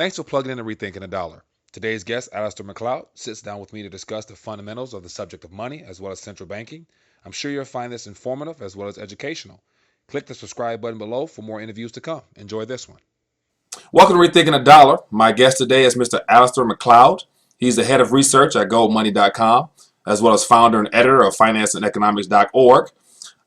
Thanks for plugging in to Rethinking the Dollar. Today's guest, Alasdair Macleod, sits down with me to discuss the fundamentals of the subject of money as well as central banking. I'm sure you'll find this informative as well as educational. Click the subscribe button below for more interviews to come. Enjoy this one. Welcome to Rethinking the Dollar. My guest today is Mr. Alasdair Macleod. He's the head of research at GoldMoney.com, as well as founder and editor of financeandeconomics.org.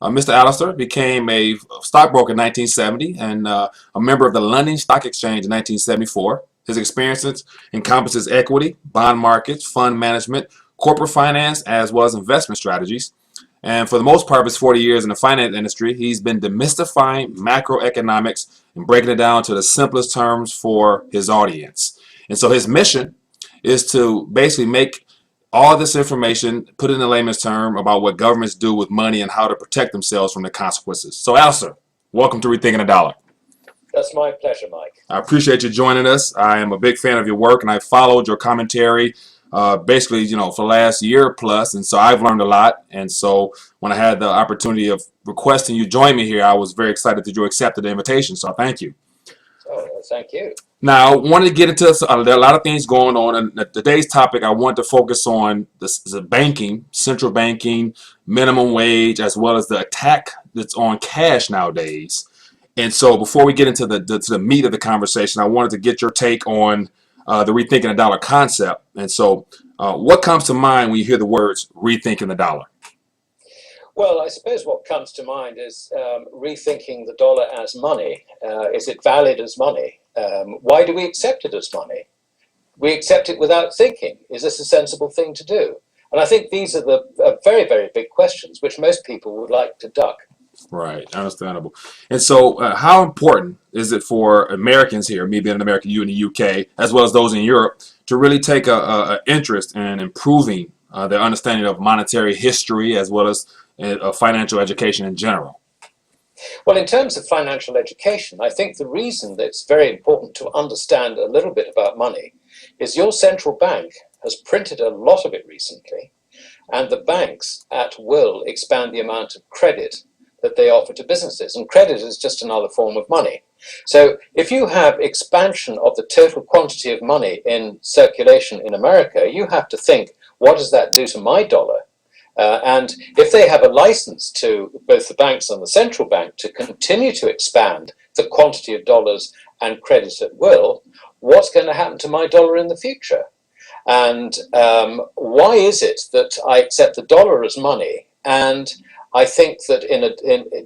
Mr. Alasdair became a stockbroker in 1970 and a member of the London Stock Exchange in 1974. His experiences encompasses equity, bond markets, fund management, corporate finance, as well as investment strategies. And for the most part of his 40 years in the finance industry, he's been demystifying macroeconomics and breaking it down to the simplest terms for his audience. And so his mission is to basically make all this information, put it in a layman's term about what governments do with money and how to protect themselves from the consequences. So, Alasdair, welcome to Rethinking the Dollar. That's my pleasure, Mike. I appreciate you joining us. I am a big fan of your work, and I followed your commentary basically, for the last year plus, and so I've learned a lot. And so when I had the opportunity of requesting you join me here, I was very excited that you accepted the invitation, so thank you. Oh, well, thank you. Now, I wanted to get into there are a lot of things going on, and today's topic, I want to focus on the banking, central banking, minimum wage, as well as the attack that's on cash nowadays. And so before we get into the meat of the conversation, I wanted to get your take on the rethinking the dollar concept. And so what comes to mind when you hear the words rethinking the dollar? Well, I suppose what comes to mind is rethinking the dollar as money. Is it valid as money? Why do we accept it as money? We accept it without thinking. Is this a sensible thing to do? And I think these are the very, very big questions which most people would like to duck. Right, understandable. And so how important is it for Americans here, me being an American, you in the UK, as well as those in Europe, to really take a interest in improving their understanding of monetary history as well as financial education in general? Well, in terms of financial education, I think the reason that it's very important to understand a little bit about money is your central bank has printed a lot of it recently, and the banks at will expand the amount of credit that they offer to businesses, and credit is just another form of money. So if you have expansion of the total quantity of money in circulation in America, you have to think, what does that do to my dollar? And if they have a license to both the banks and the central bank to continue to expand the quantity of dollars and credit at will, what's going to happen to my dollar in the future? And why is it that I accept the dollar as money? And I think that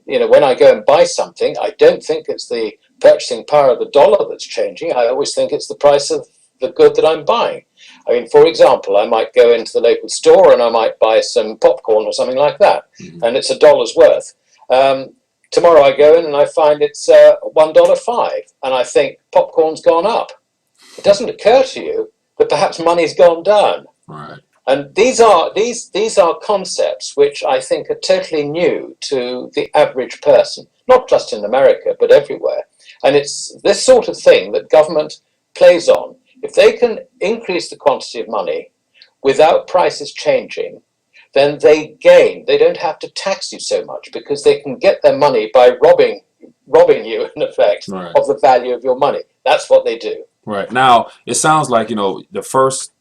when I go and buy something, I don't think it's the purchasing power of the dollar that's changing. I always think it's the price of the good that I'm buying. I mean, for example, I might go into the local store and I might buy some popcorn or something like that, and it's $1 worth. Tomorrow I go in and I find it's $1.05, and I think popcorn's gone up. It doesn't occur to you that perhaps money's gone down. Right. And these are concepts which I think are totally new to the average person, not just in America, but everywhere. And it's this sort of thing that government plays on. If they can increase the quantity of money without prices changing, then they gain. They don't have to tax you so much because they can get their money by robbing you, in effect, Right, of the value of your money. That's what they do. Right. Now, it sounds like, the first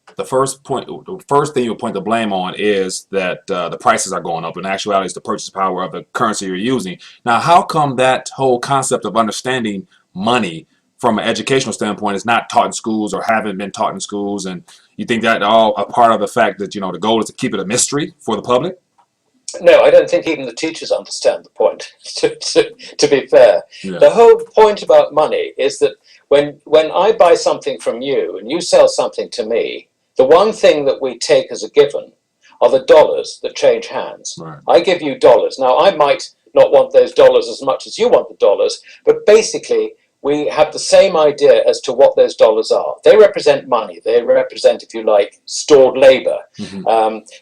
thing you'll point the blame on is that the prices are going up. In actuality, it's the purchase power of the currency you're using. Now, how come that whole concept of understanding money from an educational standpoint is not taught in schools or haven't been taught in schools? And you think that all a part of the fact that, the goal is to keep it a mystery for the public? No, I don't think even the teachers understand the point, to be fair. Yeah. The whole point about money is that when I buy something from you and you sell something to me, the one thing that we take as a given are the dollars that change hands. Right. I give you dollars. Now, I might not want those dollars as much as you want the dollars, but basically we have the same idea as to what those dollars are. They represent money. They represent, if you like, stored labor.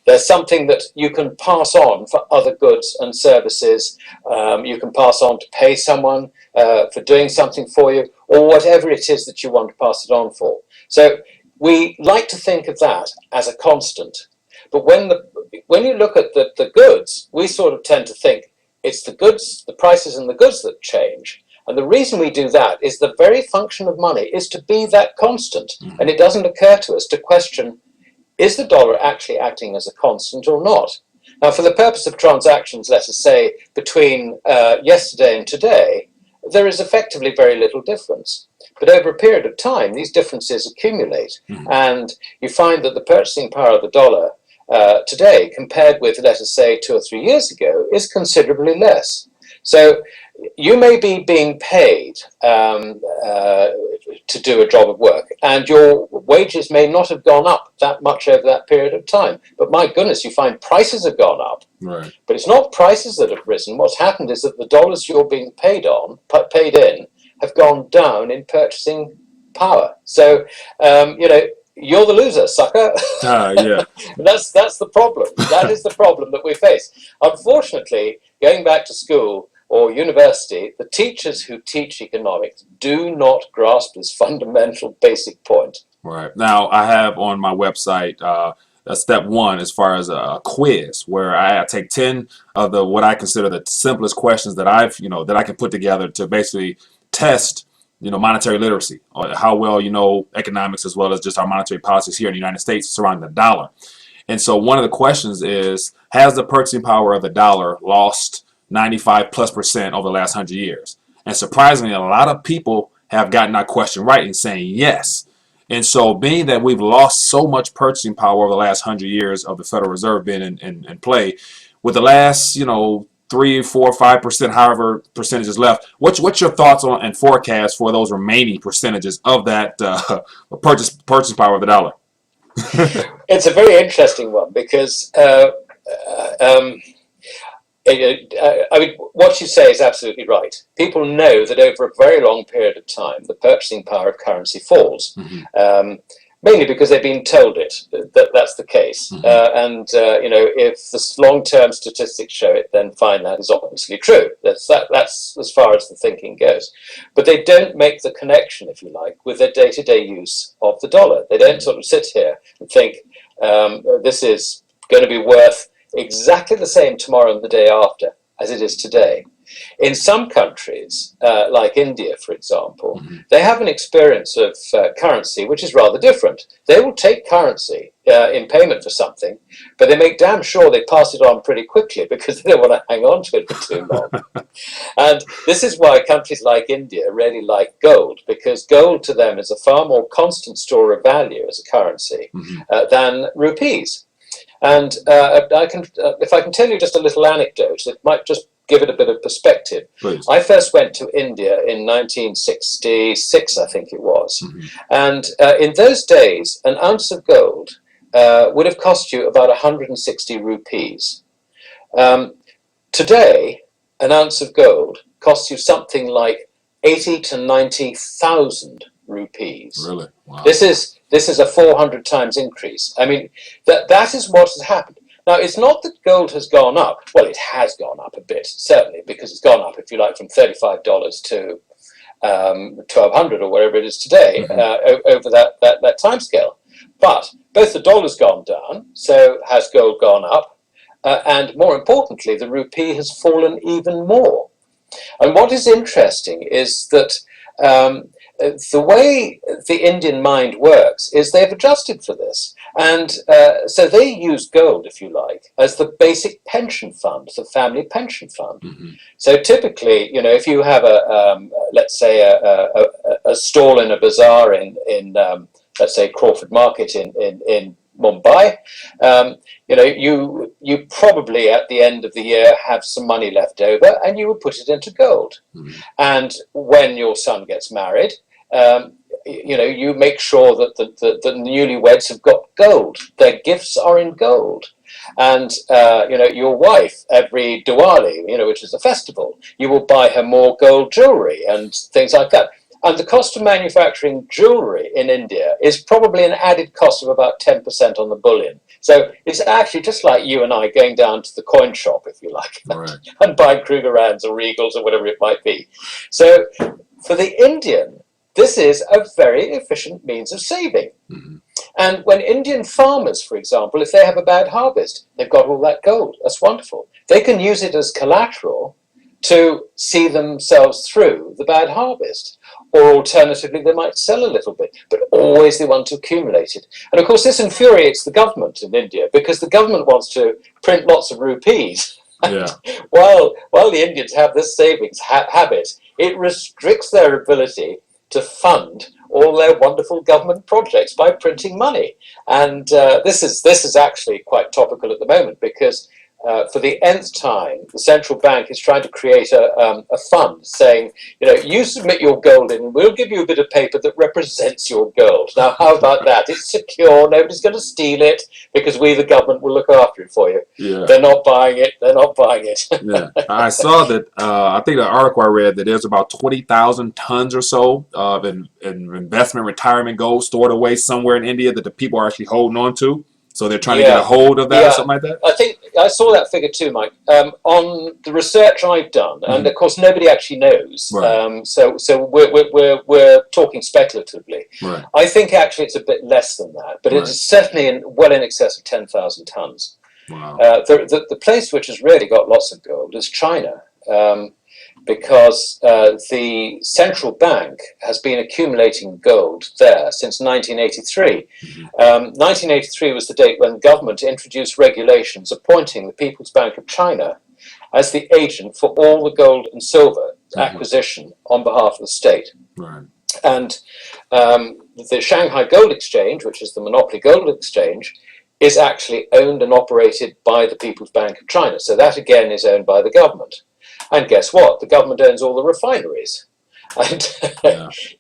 There's something that you can pass on for other goods and services. You can pass on to pay someone for doing something for you, or whatever it is that you want to pass it on for. So we like to think of that as a constant. But when you look at the goods, we sort of tend to think it's the goods, the prices and the goods that change. And the reason we do that is the very function of money is to be that constant. And it doesn't occur to us to question, is the dollar actually acting as a constant or not? Now, for the purpose of transactions, let us say, between yesterday and today, there is effectively very little difference. But over a period of time, these differences accumulate. And you find that the purchasing power of the dollar today, compared with, let us say, 2 or 3 years ago, is considerably less. So you may be being paid to do a job of work, and your wages may not have gone up that much over that period of time. But my goodness, you find prices have gone up. Right. But it's not prices that have risen. What's happened is that the dollars you're being paid in, have gone down in purchasing power. So, you're the loser, sucker. Yeah. That's the problem. That is the problem that we face. Unfortunately, going back to school or university, the teachers who teach economics do not grasp this fundamental basic point. Right. Now, I have on my website step one as far as a quiz where I take 10 of the what I consider the simplest questions that that I can put together to basically test monetary literacy, or how well you know economics as well as just our monetary policies here in the United States surrounding the dollar. And so one of the questions is, has the purchasing power of the dollar lost 95+% over the last 100 years? And surprisingly, a lot of people have gotten that question right in saying yes. And so being that we've lost so much purchasing power over the last 100 years of the Federal Reserve being in play, with the last 3, 4, 5%, however percentages left, what's your thoughts on and forecast for those remaining percentages of that purchase power of the dollar? It's a very interesting one because what you say is absolutely right. People know that over a very long period of time, the purchasing power of currency falls, mainly because they've been told that's the case. If the long-term statistics show it, then fine, that is obviously true. That's as far as the thinking goes. But they don't make the connection, if you like, with their day-to-day use of the dollar. They don't sort of sit here and think this is going to be worth exactly the same tomorrow and the day after as it is today. In some countries, like India, for example, they have an experience of currency which is rather different. They will take currency in payment for something, but they make damn sure they pass it on pretty quickly because they don't want to hang on to it for too long. And this is why countries like India really like gold, because gold to them is a far more constant store of value as a currency than rupees. And if I can tell you just a little anecdote, it might just give it a bit of perspective. Please. I first went to India in 1966, I think it was. And in those days, an ounce of gold would have cost you about 160 rupees. Today, an ounce of gold costs you something like 80 to 90,000 rupees. Really? Wow. This is a 400 times increase. I mean, that is what has happened. Now, it's not that gold has gone up. Well, it has gone up a bit, certainly, because it's gone up, if you like, from $35 to $1,200 or wherever it is today over that time scale. But both the dollar's gone down, so has gold gone up, and more importantly, the rupee has fallen even more. And what is interesting is that the way the Indian mind works is they've adjusted for this. And so they use gold, if you like, as the basic pension fund, the family pension fund. So typically, if you have let's say a stall in a bazaar in let's say Crawford Market in Mumbai, you probably at the end of the year have some money left over, and you would put it into gold. And when your son gets married, you make sure that the newlyweds have got gold. Their gifts are in gold. And, your wife, every Diwali, which is a festival, you will buy her more gold jewelry and things like that. And the cost of manufacturing jewelry in India is probably an added cost of about 10% on the bullion. So it's actually just like you and I going down to the coin shop, if you like, and buying Krugerrands or Regals or whatever it might be. So for the Indian, this is a very efficient means of saving. And when Indian farmers, for example, if they have a bad harvest, they've got all that gold. That's wonderful. They can use it as collateral to see themselves through the bad harvest. Or alternatively, they might sell a little bit, but always they want to accumulate it. And of course, this infuriates the government in India because the government wants to print lots of rupees. Yeah. while the Indians have this savings habit, it restricts their ability to fund all their wonderful government projects by printing money. And this is actually quite topical at the moment because for the nth time, the central bank is trying to create a fund saying, you submit your gold in and we'll give you a bit of paper that represents your gold. Now, how about that? It's secure. Nobody's going to steal it because we, the government, will look after it for you. Yeah. They're not buying it. They're not buying it. Yeah. I saw that, I think the article I read that there's about 20,000 tons or so of investment retirement gold stored away somewhere in India that the people are actually holding on to. So they're trying to get a hold of that or something like that? I think I saw that figure too, Mike. On the research I've done, and of course nobody actually knows. Right. So we're talking speculatively. Right. I think actually it's a bit less than that, but it is certainly well in excess of 10,000 tons. Wow. The place which has really got lots of gold is China. Because the central bank has been accumulating gold there since 1983. 1983 was the date when the government introduced regulations appointing the People's Bank of China as the agent for all the gold and silver acquisition on behalf of the state. Right. And the Shanghai Gold Exchange, which is the monopoly gold exchange, is actually owned and operated by the People's Bank of China. So that again is owned by the government. And guess what? The government owns all the refineries. And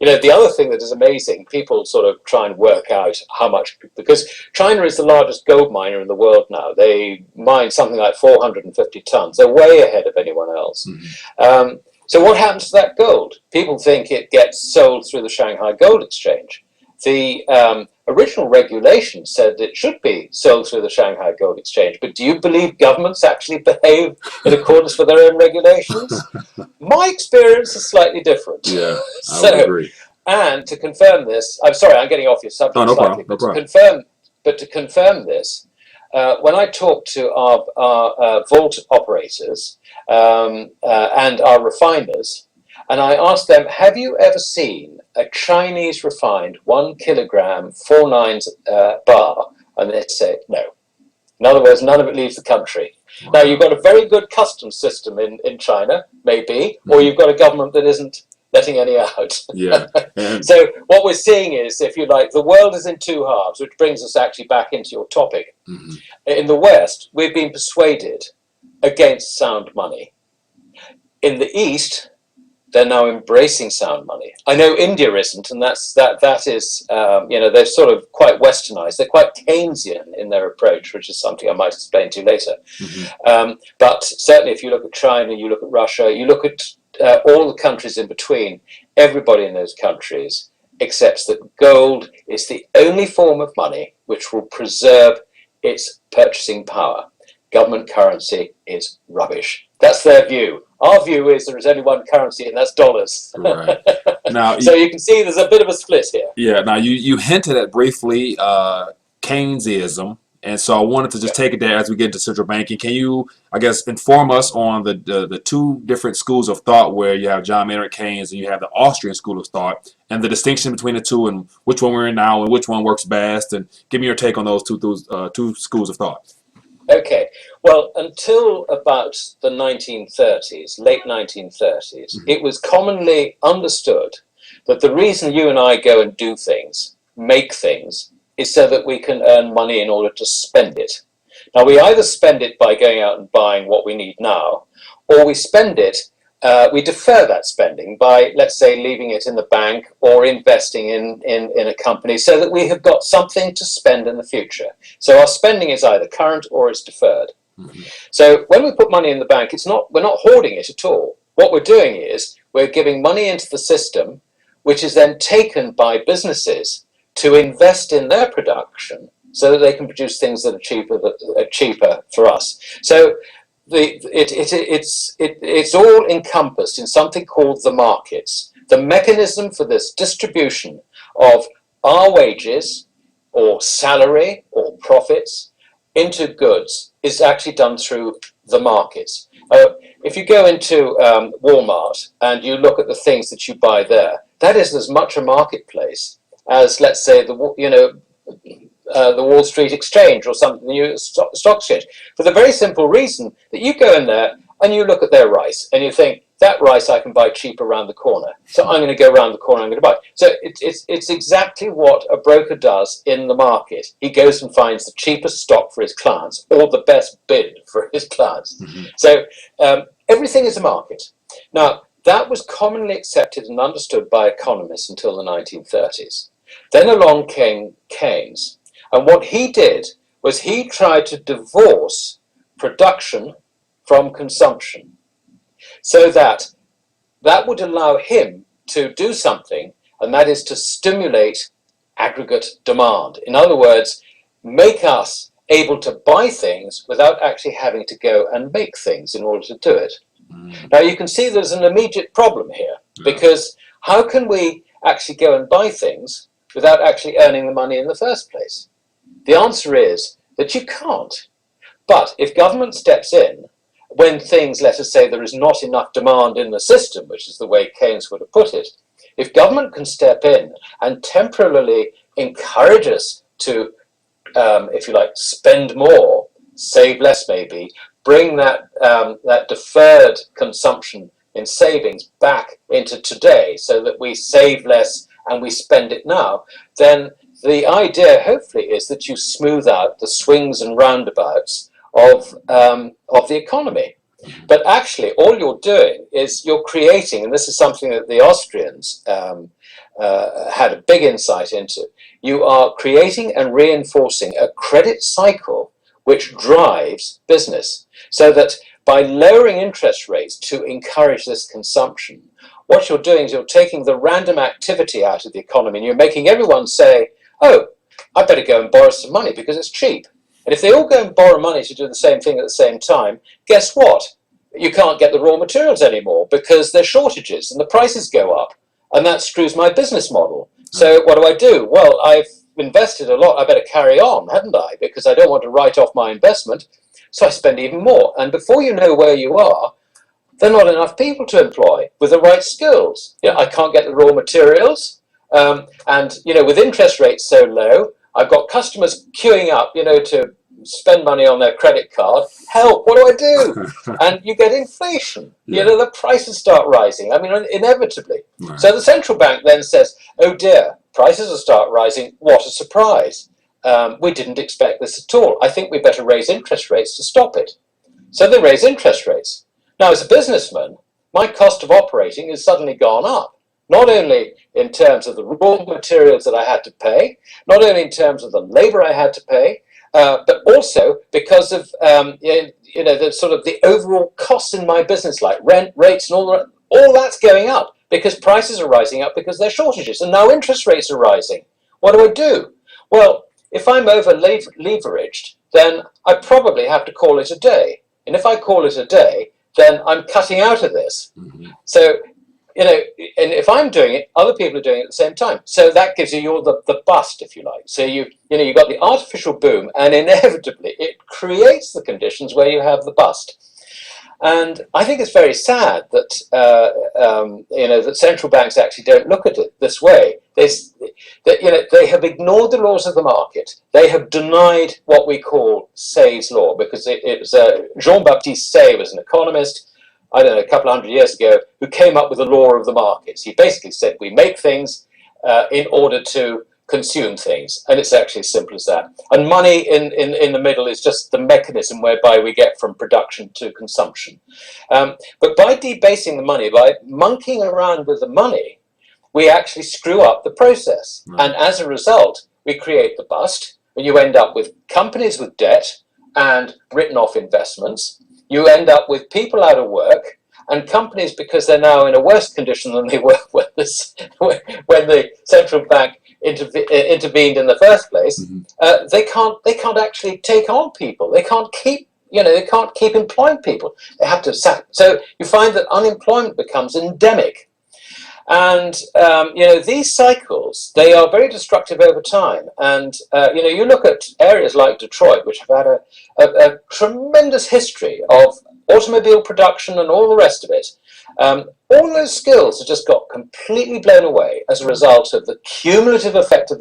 the other thing that is amazing, people sort of try and work out how much, because China is the largest gold miner in the world now. They mine something like 450 tons. They're way ahead of anyone else. So what happens to that gold? People think it gets sold through the Shanghai Gold Exchange. The original regulation said it should be sold through the Shanghai Gold Exchange, but do you believe governments actually behave in accordance with their own regulations? My experience is slightly different. Yeah, I would agree. And to confirm this, I'm sorry, I'm getting off your subject slightly. No problem. To confirm this, when I talk to our vault operators and our refiners, and I ask them, have you ever seen a Chinese refined 1 kilogram 4/9 bar? And they say no. In other words, none of it leaves the country. Wow. Now, you've got a very good customs system in China, maybe, or you've got a government that isn't letting any out. Yeah. So what we're seeing is, if you like, the world is in two halves, which brings us actually back into your topic. In the West, we've been persuaded against sound money. In the East, they're now embracing sound money. I know India isn't, and that is they're sort of quite westernized. They're quite Keynesian in their approach, which is something I might explain to you later. But certainly, if you look at China, you look at Russia, you look at all the countries in between, everybody in those countries accepts that gold is the only form of money which will preserve its purchasing power. Government currency is rubbish. That's their view. Our view is there is only one currency, and that's dollars. Right. Now, so you can see there's a bit of a split here. Yeah. Now, you hinted at briefly Keynesianism, and so I wanted to just take it there as we get into central banking. Can you, I guess, inform us on the two different schools of thought where you have John Maynard Keynes and you have the Austrian school of thought, and the distinction between the two, and which one we're in now, and which one works best, and give me your take on those two schools of thought. Okay, well, until about the 1930s, late 1930s, it was commonly understood that the reason you and I go and do things, make things, is so that we can earn money in order to spend it. Now, we either spend it by going out and buying what we need now, or we spend it, we defer that spending by, let's say, leaving it in the bank or investing in a company so that we have got something to spend in the future. So our spending is either current or it's deferred. So when we put money in the bank, we're not hoarding it at all. What we're doing is we're giving money into the system, which is then taken by businesses to invest in their production so that they can produce things that are cheaper for us. So it's all encompassed in something called the markets. The mechanism for this distribution of our wages or salary or profits into goods is actually done through the markets. If you go into Walmart and you look at the things that you buy there, that is as much a marketplace as, let's say, the Wall Street Exchange or something, the stock exchange, for the very simple reason that you go in there and you look at their rice and you think, that rice I can buy cheap around the corner. So I'm going to go around the corner, I'm going to buy. So it's exactly what a broker does in the market. He goes and finds the cheapest stock for his clients or the best bid for his clients. Mm-hmm. So everything is a market. Now, that was commonly accepted and understood by economists until the 1930s. Then along came Keynes. And what he did was he tried to divorce production from consumption, so that would allow him to do something, and that is to stimulate aggregate demand. In other words, make us able to buy things without actually having to go and make things in order to do it. Mm. Now you can see there's an immediate problem here, because how can we actually go and buy things without actually earning the money in the first place? The answer is that you can't. But if government steps in, when things, let us say, there is not enough demand in the system, which is the way Keynes would have put it, if government can step in and temporarily encourage us to, if you like, spend more, save less maybe, bring that deferred consumption in savings back into today so that we save less and we spend it now, then the idea hopefully is that you smooth out the swings and roundabouts of the economy. But actually all you're doing is you're creating, and this is something that the Austrians had a big insight into, you are creating and reinforcing a credit cycle which drives business, so that by lowering interest rates to encourage this consumption, what you're doing is you're taking the random activity out of the economy and you're making everyone say, oh, I better go and borrow some money because it's cheap. And if they all go and borrow money to do the same thing at the same time, guess what? You can't get the raw materials anymore because there's shortages and the prices go up, and that screws my business model. So what do? Well, I've invested a lot. I better carry on, hadn't I? Because I don't want to write off my investment. So I spend even more. And before you know where you are, there are not enough people to employ with the right skills. You know, I can't get the raw materials. And, you know, with interest rates so low, I've got customers queuing up, you know, to spend money on their credit card. Help, what do I do? And you get inflation. Yeah. You know, the prices start rising. I mean, inevitably. Right. So the central bank then says, oh dear, prices will start rising. What a surprise. We didn't expect this at all. I think we better raise interest rates to stop it. So they raise interest rates. Now, as a businessman, my cost of operating has suddenly gone up. Not only in terms of the raw materials that I had to pay, not only in terms of the labor I had to pay, but also because of you know, the sort of the overall costs in my business, like rent, rates, and all that's going up because prices are rising up because there are shortages, and now interest rates are rising. What do? Well, if I'm over leveraged, then I probably have to call it a day, and if I call it a day, then I'm cutting out of this. Mm-hmm. So, you know, and if I'm doing it, other people are doing it at the same time. So that gives you the bust, if you like. So you've got the artificial boom, and inevitably it creates the conditions where you have the bust. And I think it's very sad that that central banks actually don't look at it this way. They have ignored the laws of the market. They have denied what we call Say's law, because it was Jean-Baptiste Say was an economist, I don't know, a couple of hundred years ago, who came up with the law of the markets. He basically said we make things in order to consume things, and it's actually as simple as that. And money in the middle is just the mechanism whereby we get from production to consumption. But by debasing the money, by monkeying around with the money, we actually screw up the process. Right. And as a result, we create the bust, and you end up with companies with debt and written off investments. You end up with people out of work, and companies, because they're now in a worse condition than they were when the central bank intervened in the first place. Mm-hmm. They can't actually take on people. They can't keep employing people. They have to sack. So you find that unemployment becomes endemic. And these cycles, they are very destructive over time. And you look at areas like Detroit, which have had a tremendous history of automobile production and all the rest of it. All those skills have just got completely blown away as a result of the cumulative effect of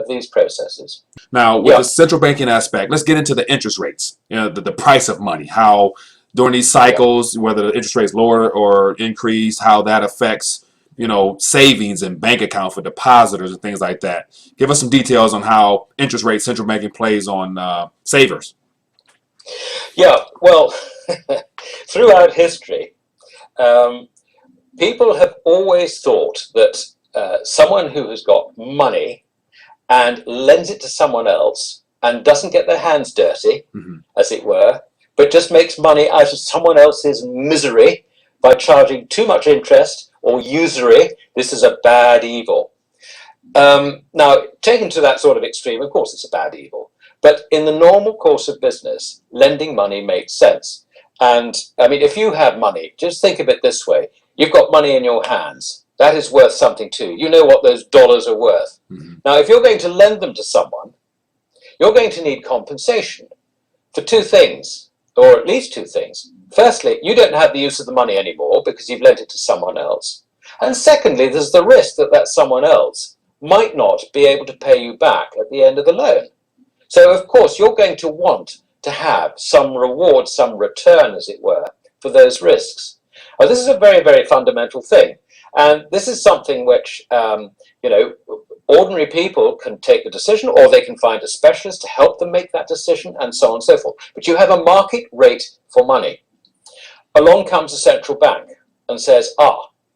these processes. Now, with the central banking aspect, let's get into the interest rates, the price of money, how during these cycles, whether the interest rates lower or increase, how that affects, savings and bank account for depositors and things like that. Give us some details on how interest rate central banking plays on savers. Yeah, well, throughout history, people have always thought that someone who has got money and lends it to someone else and doesn't get their hands dirty, as it were, but just makes money out of someone else's misery by charging too much interest or usury, this is a bad evil. Now, taken to that sort of extreme, of course it's a bad evil. But in the normal course of business, lending money makes sense. And I mean, if you have money, just think of it this way. You've got money in your hands. That is worth something too. You know what those dollars are worth. Now, if you're going to lend them to someone, you're going to need compensation for two things, or at least two things. Firstly, you don't have the use of the money anymore because you've lent it to someone else. And secondly, there's the risk that that someone else might not be able to pay you back at the end of the loan. So, of course, you're going to want to have some reward, some return, as it were, for those risks. Now, this is a very, very fundamental thing. And this is something which, ordinary people can take the decision, or they can find a specialist to help them make that decision, and so on and so forth. But you have a market rate for money. Along comes a central bank and says,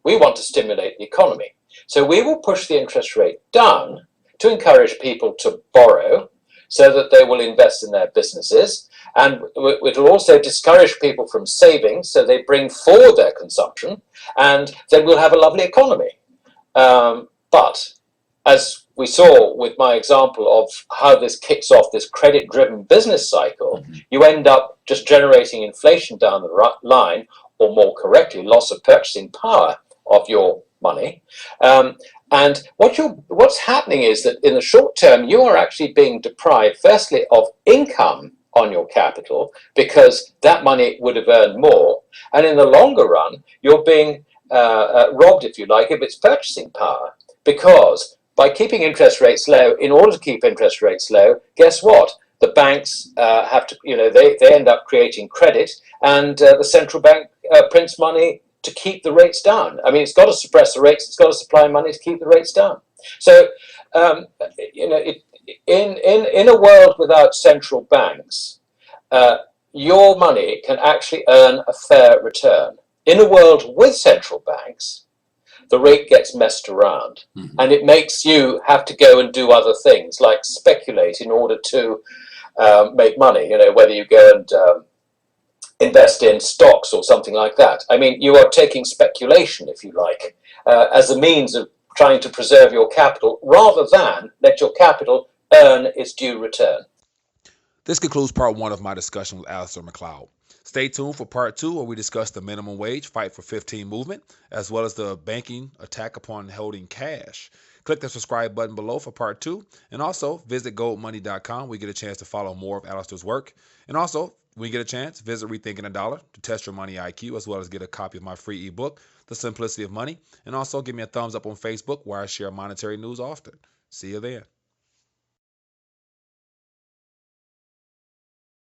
we want to stimulate the economy. So we will push the interest rate down to encourage people to borrow so that they will invest in their businesses. And it will also discourage people from saving, so they bring forward their consumption, and then we'll have a lovely economy. But as we saw with my example of how this kicks off this credit-driven business cycle, you end up just generating inflation down the line, or more correctly, loss of purchasing power of your money. And what's happening is that in the short term, you are actually being deprived, firstly, of income on your capital, because that money would have earned more. And in the longer run, you're being robbed, if you like, of its purchasing power, because by keeping interest rates low, in order to keep interest rates low, guess what? The banks have to, they end up creating credit, and the central bank prints money to keep the rates down. I mean, it's got to suppress the rates, it's got to supply money to keep the rates down. So, in a world without central banks, your money can actually earn a fair return. In a world with central banks, the rate gets messed around, and it makes you have to go and do other things like speculate in order to make money, whether you go and invest in stocks or something like that. I mean, you are taking speculation, if you like, as a means of trying to preserve your capital rather than let your capital earn its due return. This concludes part one of my discussion with Alasdair Macleod. Stay tuned for part two, where we discuss the minimum wage fight for 15 movement, as well as the banking attack upon holding cash. Click the subscribe button below for part two, and also visit GoldMoney.com. We get a chance to follow more of Alasdair's work. And also, when you get a chance, visit Rethinking the Dollar to test your money IQ, as well as get a copy of my free ebook, The Simplicity of Money. And also give me a thumbs up on Facebook, where I share monetary news often. See you then.